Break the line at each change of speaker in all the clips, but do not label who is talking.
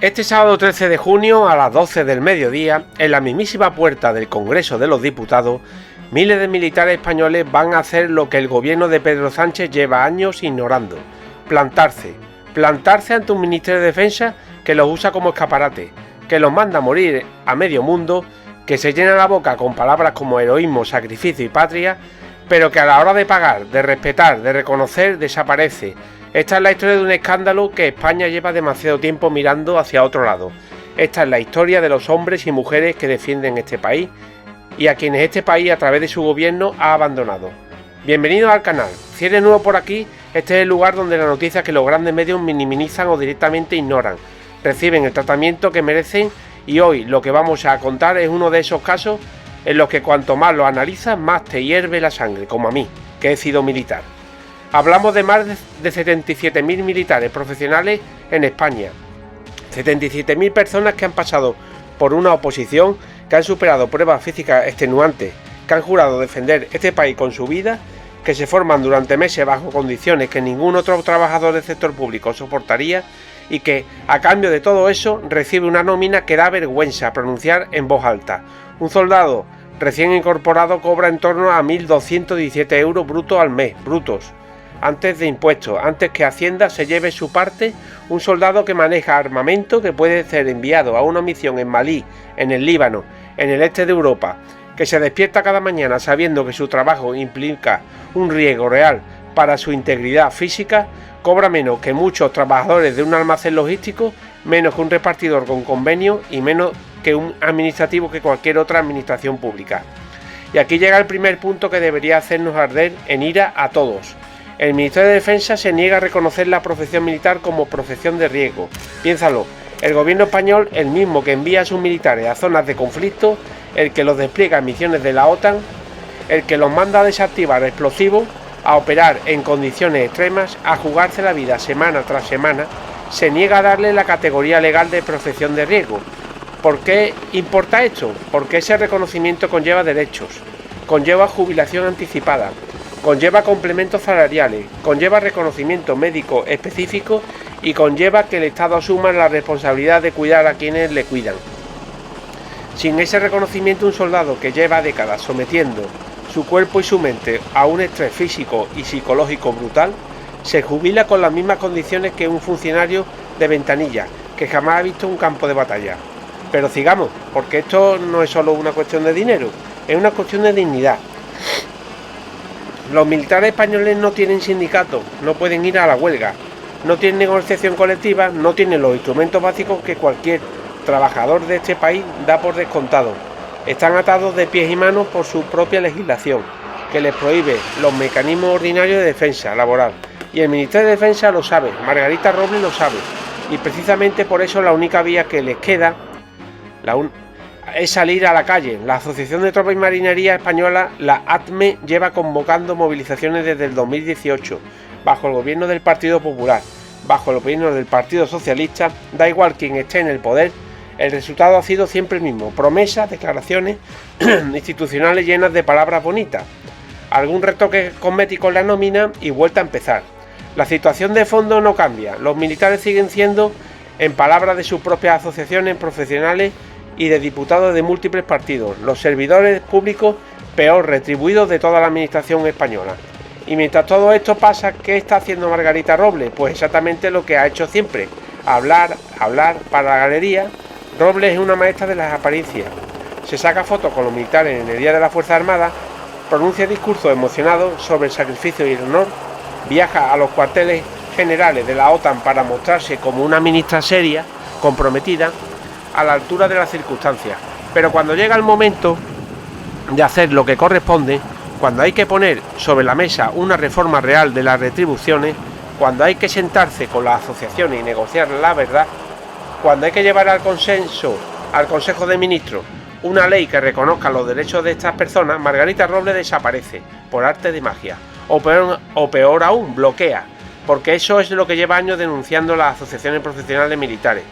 Este sábado 13 de junio a las 12 del mediodía, en la mismísima puerta del Congreso de los Diputados, miles de militares españoles van a hacer lo que el gobierno de Pedro Sánchez lleva años ignorando: plantarse ante un Ministerio de Defensa que los usa como escaparate, que los manda a morir a medio mundo, que se llena la boca con palabras como heroísmo, sacrificio y patria, pero que a la hora de pagar, de respetar, de reconocer, desaparece. Esta es la historia de un escándalo que España lleva demasiado tiempo mirando hacia otro lado. Esta es la historia de los hombres y mujeres que defienden este país y a quienes este país a través de su gobierno ha abandonado. Bienvenidos al canal. Si eres nuevo por aquí, este es el lugar donde las noticias que los grandes medios minimizan o directamente ignoran reciben el tratamiento que merecen, y hoy lo que vamos a contar es uno de esos casos en los que cuanto más lo analizas, más te hierve la sangre, como a mí, que he sido militar. Hablamos de más de 77.000 militares profesionales en España, 77.000 personas que han pasado por una oposición, que han superado pruebas físicas extenuantes, que han jurado defender este país con su vida, que se forman durante meses bajo condiciones que ningún otro trabajador del sector público soportaría, y que, a cambio de todo eso, recibe una nómina que da vergüenza pronunciar en voz alta. Un soldado recién incorporado cobra en torno a 1.217 euros brutos al mes, brutos, antes de impuestos, antes que Hacienda se lleve su parte. Un soldado que maneja armamento que puede ser enviado a una misión en Malí, en el Líbano, en el este de Europa, que se despierta cada mañana sabiendo que su trabajo implica un riesgo real para su integridad física, cobra menos que muchos trabajadores de un almacén logístico, menos que un repartidor con convenio y menos que un administrativo que cualquier otra administración pública. Y aquí llega el primer punto que debería hacernos arder en ira a todos. El Ministerio de Defensa se niega a reconocer la profesión militar como profesión de riesgo. Piénsalo, el gobierno español, el mismo que envía a sus militares a zonas de conflicto, el que los despliega en misiones de la OTAN, el que los manda a desactivar explosivos, a operar en condiciones extremas, a jugarse la vida semana tras semana, se niega a darle la categoría legal de profesión de riesgo. ¿Por qué importa esto? Porque ese reconocimiento conlleva derechos, conlleva jubilación anticipada, conlleva complementos salariales, conlleva reconocimiento médico específico y conlleva que el Estado asuma la responsabilidad de cuidar a quienes le cuidan. Sin ese reconocimiento, un soldado que lleva décadas sometiendo su cuerpo y su mente a un estrés físico y psicológico brutal, se jubila con las mismas condiciones que un funcionario de ventanilla que jamás ha visto un campo de batalla. Pero sigamos, porque esto no es solo una cuestión de dinero, es una cuestión de dignidad. Los militares españoles no tienen sindicato, no pueden ir a la huelga, no tienen negociación colectiva, no tienen los instrumentos básicos que cualquier trabajador de este país da por descontado. Están atados de pies y manos por su propia legislación, que les prohíbe los mecanismos ordinarios de defensa laboral. Y el Ministerio de Defensa lo sabe, Margarita Robles lo sabe. Y precisamente por eso la única vía que les queda es salir a la calle. La Asociación de Tropas y Marinería Española, la ATME, lleva convocando movilizaciones desde el 2018, bajo el gobierno del Partido Popular, bajo el gobierno del Partido Socialista, da igual quien esté en el poder. El resultado ha sido siempre el mismo: promesas, declaraciones institucionales llenas de palabras bonitas, algún retoque cosmético en la nómina y vuelta a empezar. La situación de fondo no cambia. Los militares siguen siendo, en palabras de sus propias asociaciones profesionales y de diputados de múltiples partidos, los servidores públicos peor retribuidos de toda la administración española. Y mientras todo esto pasa, ¿qué está haciendo Margarita Robles? Pues exactamente lo que ha hecho siempre: hablar para la galería. Robles es una maestra de las apariencias. Se saca fotos con los militares en el Día de la Fuerza Armada, pronuncia discursos emocionados sobre el sacrificio y el honor, viaja a los cuarteles generales de la OTAN para mostrarse como una ministra seria, comprometida, a la altura de las circunstancias. Pero cuando llega el momento de hacer lo que corresponde, cuando hay que poner sobre la mesa una reforma real de las retribuciones, cuando hay que sentarse con las asociaciones y negociar la verdad, cuando hay que llevar al Consejo de Ministros una ley que reconozca los derechos de estas personas, Margarita Robles desaparece por arte de magia, o peor aún, bloquea, porque eso es lo que lleva años denunciando las asociaciones profesionales militares,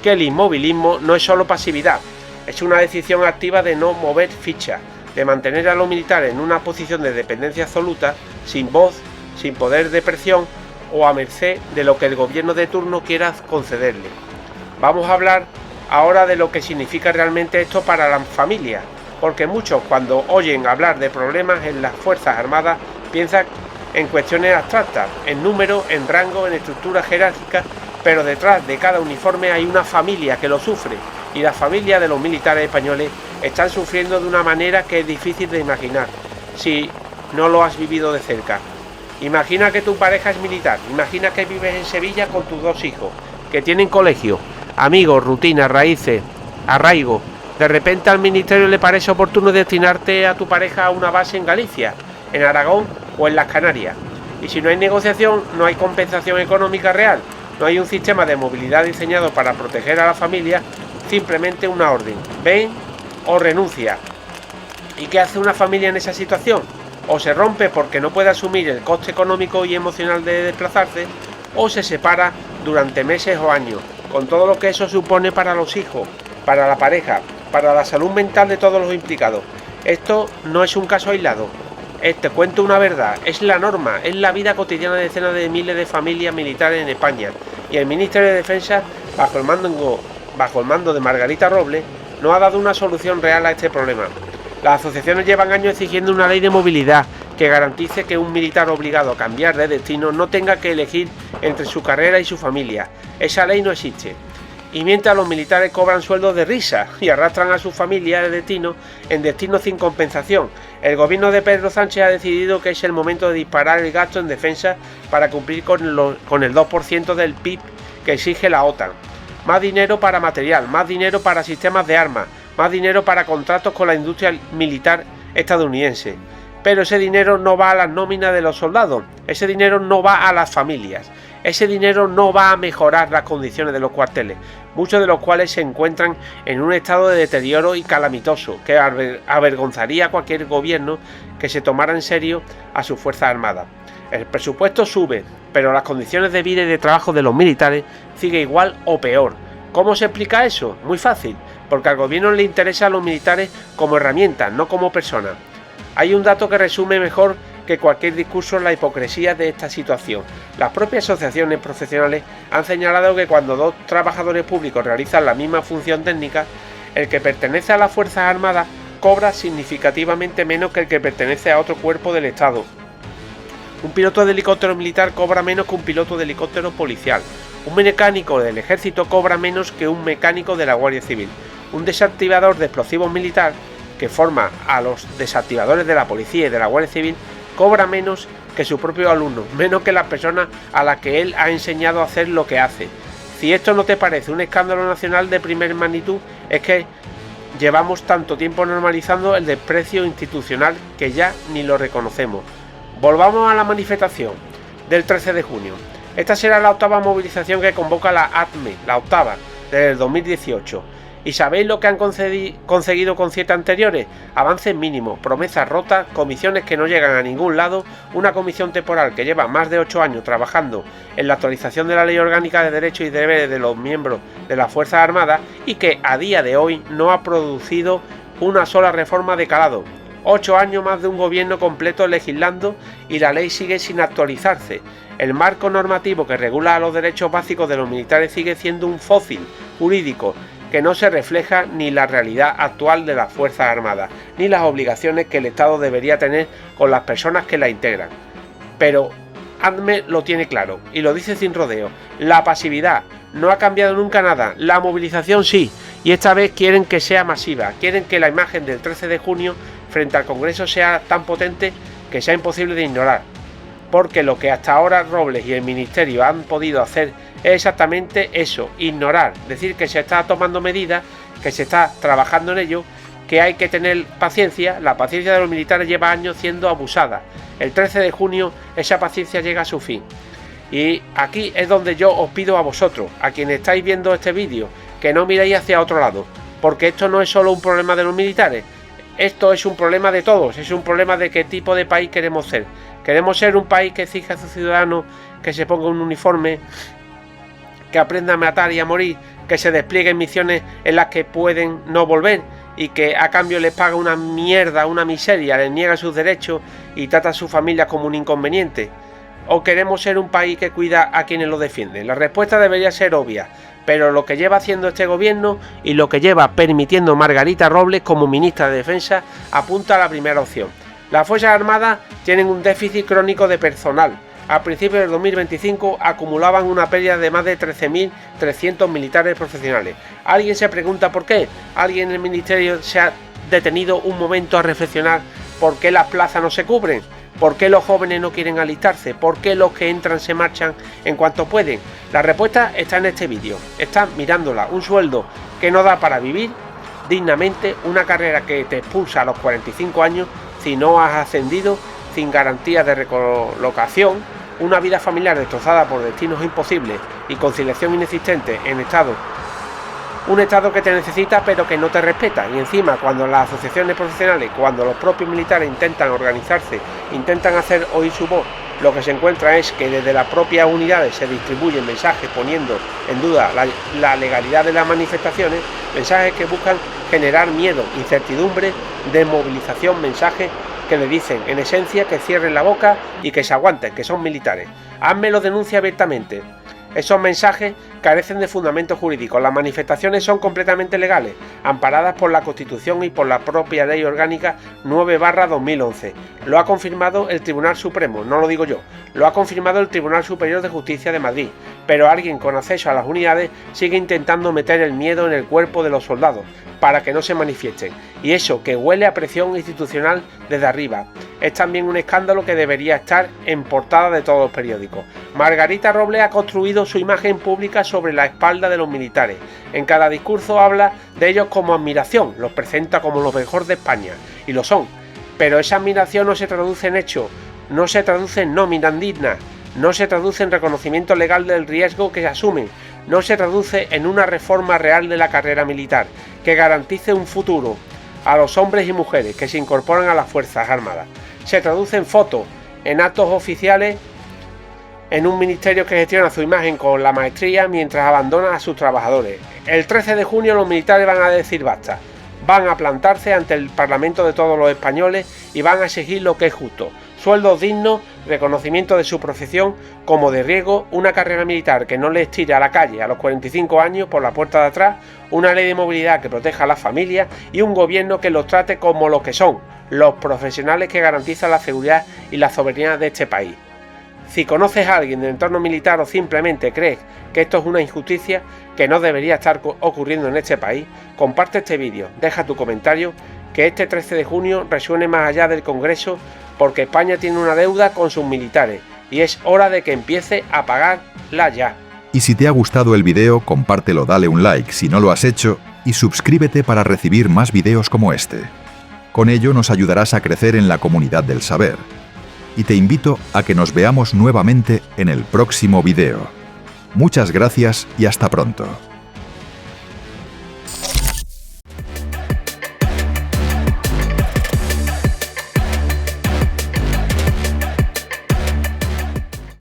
que el inmovilismo no es solo pasividad, es una decisión activa de no mover ficha, de mantener a los militares en una posición de dependencia absoluta, sin voz, sin poder de presión o a merced de lo que el gobierno de turno quiera concederle. Vamos a hablar ahora de lo que significa realmente esto para las familias, porque muchos cuando oyen hablar de problemas en las Fuerzas Armadas piensan en cuestiones abstractas, en números, en rango, en estructuras jerárquicas, pero detrás de cada uniforme hay una familia que lo sufre, y las familias de los militares españoles están sufriendo de una manera que es difícil de imaginar, si no lo has vivido de cerca. Imagina que tu pareja es militar, imagina que vives en Sevilla con tus 2 hijos, que tienen colegio, amigos, rutinas, raíces, arraigo. De repente al ministerio le parece oportuno destinarte a tu pareja a una base en Galicia, en Aragón o en las Canarias. Y si no hay negociación, no hay compensación económica real, no hay un sistema de movilidad diseñado para proteger a la familia, simplemente una orden, ven o renuncia. ¿Y qué hace una familia en esa situación? O se rompe porque no puede asumir el coste económico y emocional de desplazarse, o se separa durante meses o años, con todo lo que eso supone para los hijos, para la pareja, para la salud mental de todos los implicados. Esto no es un caso aislado. Te cuento una verdad, es la norma, es la vida cotidiana de decenas de miles de familias militares en España, y el Ministerio de Defensa, bajo el mando de Margarita Robles, no ha dado una solución real a este problema. Las asociaciones llevan años exigiendo una ley de movilidad que garantice que un militar obligado a cambiar de destino no tenga que elegir entre su carrera y su familia. Esa ley no existe. Y mientras los militares cobran sueldos de risa y arrastran a sus familias de destino en destinos sin compensación, el gobierno de Pedro Sánchez ha decidido que es el momento de disparar el gasto en defensa para cumplir con el 2% del PIB que exige la OTAN. Más dinero para material, más dinero para sistemas de armas, más dinero para contratos con la industria militar estadounidense. Pero ese dinero no va a las nóminas de los soldados, ese dinero no va a las familias, ese dinero no va a mejorar las condiciones de los cuarteles, muchos de los cuales se encuentran en un estado de deterioro y calamitoso que avergonzaría a cualquier gobierno que se tomara en serio a sus Fuerzas Armadas. El presupuesto sube, pero las condiciones de vida y de trabajo de los militares sigue igual o peor. ¿Cómo se explica eso? Muy fácil, porque al gobierno le interesa a los militares como herramientas, no como personas. Hay un dato que resume mejor que cualquier discurso la hipocresía de esta situación. Las propias asociaciones profesionales han señalado que cuando 2 trabajadores públicos realizan la misma función técnica, el que pertenece a las Fuerzas Armadas cobra significativamente menos que el que pertenece a otro cuerpo del Estado. Un piloto de helicóptero militar cobra menos que un piloto de helicóptero policial. Un mecánico del ejército cobra menos que un mecánico de la Guardia Civil. Un desactivador de explosivos militar, que forma a los desactivadores de la policía y de la Guardia Civil, cobra menos que su propio alumno, menos que las personas a las que él ha enseñado a hacer lo que hace. Si esto no te parece un escándalo nacional de primer magnitud, es que llevamos tanto tiempo normalizando el desprecio institucional que ya ni lo reconocemos. Volvamos a la manifestación del 13 de junio. Esta será la 8ª movilización que convoca la ATME, la 8ª, desde el 2018. ¿Y sabéis lo que han conseguido con 7 anteriores? Avances mínimos, promesas rotas, comisiones que no llegan a ningún lado, una comisión temporal que lleva más de 8 años trabajando en la actualización de la Ley Orgánica de Derechos y Deberes de los miembros de las Fuerzas Armadas y que a día de hoy no ha producido una sola reforma de calado. 8 años más de un gobierno completo legislando y la ley sigue sin actualizarse. El marco normativo que regula los derechos básicos de los militares sigue siendo un fósil jurídico que no se refleja ni la realidad actual de las Fuerzas Armadas, ni las obligaciones que el Estado debería tener con las personas que la integran. Pero ATME lo tiene claro, y lo dice sin rodeo: la pasividad no ha cambiado nunca nada, la movilización sí, y esta vez quieren que sea masiva, quieren que la imagen del 13 de junio frente al Congreso sea tan potente que sea imposible de ignorar. Porque lo que hasta ahora Robles y el Ministerio han podido hacer es exactamente eso, ignorar, decir que se está tomando medidas, que se está trabajando en ello, que hay que tener paciencia. La paciencia de los militares lleva años siendo abusada. El 13 de junio esa paciencia llega a su fin. Y aquí es donde yo os pido a vosotros, a quienes estáis viendo este vídeo, que no miréis hacia otro lado, porque esto no es solo un problema de los militares, esto es un problema de todos, es un problema de qué tipo de país queremos ser. Queremos ser un país que exija a sus ciudadanos que se ponga un uniforme, que aprenda a matar y a morir, que se desplieguen misiones en las que pueden no volver y que a cambio les paga una mierda, una miseria, les niega sus derechos y trata a sus familias como un inconveniente. ¿O queremos ser un país que cuida a quienes lo defienden? La respuesta debería ser obvia, pero lo que lleva haciendo este gobierno y lo que lleva permitiendo Margarita Robles como ministra de Defensa apunta a la primera opción. Las Fuerzas Armadas tienen un déficit crónico de personal. A principios del 2025 acumulaban una pérdida de más de 13.300 militares profesionales. ¿Alguien se pregunta por qué? ¿Alguien en el ministerio se ha detenido un momento a reflexionar por qué las plazas no se cubren? ¿Por qué los jóvenes no quieren alistarse? ¿Por qué los que entran se marchan en cuanto pueden? La respuesta está en este vídeo. Están mirándola. Un sueldo que no da para vivir dignamente, una carrera que te expulsa a los 45 años si no has ascendido, sin garantías de recolocación, una vida familiar destrozada por destinos imposibles y conciliación inexistente en un estado que te necesita pero que no te respeta. Y encima, cuando las asociaciones profesionales, cuando los propios militares intentan organizarse, intentan hacer oír su voz, lo que se encuentra es que desde las propias unidades se distribuyen mensajes poniendo en duda la legalidad de las manifestaciones, mensajes que buscan generar miedo, incertidumbre, desmovilización, mensajes que le dicen en esencia que cierren la boca y que se aguanten, que son militares. Hazme lo denuncia abiertamente. Esos mensajes carecen de fundamento jurídico. Las manifestaciones son completamente legales, amparadas por la Constitución y por la propia Ley Orgánica 9/2011. Lo ha confirmado el Tribunal Supremo, no lo digo yo, lo ha confirmado el Tribunal Superior de Justicia de Madrid, pero alguien con acceso a las unidades sigue intentando meter el miedo en el cuerpo de los soldados para que no se manifiesten, y eso que huele a presión institucional desde arriba. Es también un escándalo que debería estar en portada de todos los periódicos. Margarita Robles ha construido su imagen pública sobre la espalda de los militares. En cada discurso habla de ellos como admiración, los presenta como los mejores de España, y lo son. Pero esa admiración no se traduce en hechos, no se traduce en nóminas dignas, no se traduce en reconocimiento legal del riesgo que asumen, no se traduce en una reforma real de la carrera militar, que garantice un futuro a los hombres y mujeres que se incorporan a las Fuerzas Armadas. Se traduce en fotos, en actos oficiales, en un ministerio que gestiona su imagen con la maestría mientras abandona a sus trabajadores. El 13 de junio los militares van a decir basta, van a plantarse ante el Parlamento de todos los españoles y van a exigir lo que es justo. Sueldos dignos, reconocimiento de su profesión como de riesgo, una carrera militar que no les tire a la calle a los 45 años por la puerta de atrás, una ley de movilidad que proteja a las familias y un gobierno que los trate como lo que son, los profesionales que garantizan la seguridad y la soberanía de este país. Si conoces a alguien del entorno militar o simplemente crees que esto es una injusticia que no debería estar ocurriendo en este país, comparte este vídeo, deja tu comentario, que este 13 de junio resuene más allá del Congreso, porque España tiene una deuda con sus militares y es hora de que empiece a pagarla ya.
Y si te ha gustado el video, compártelo, dale un like si no lo has hecho y suscríbete para recibir más videos como este. Con ello nos ayudarás a crecer en la comunidad del saber. Y te invito a que nos veamos nuevamente en el próximo video. Muchas gracias y hasta pronto.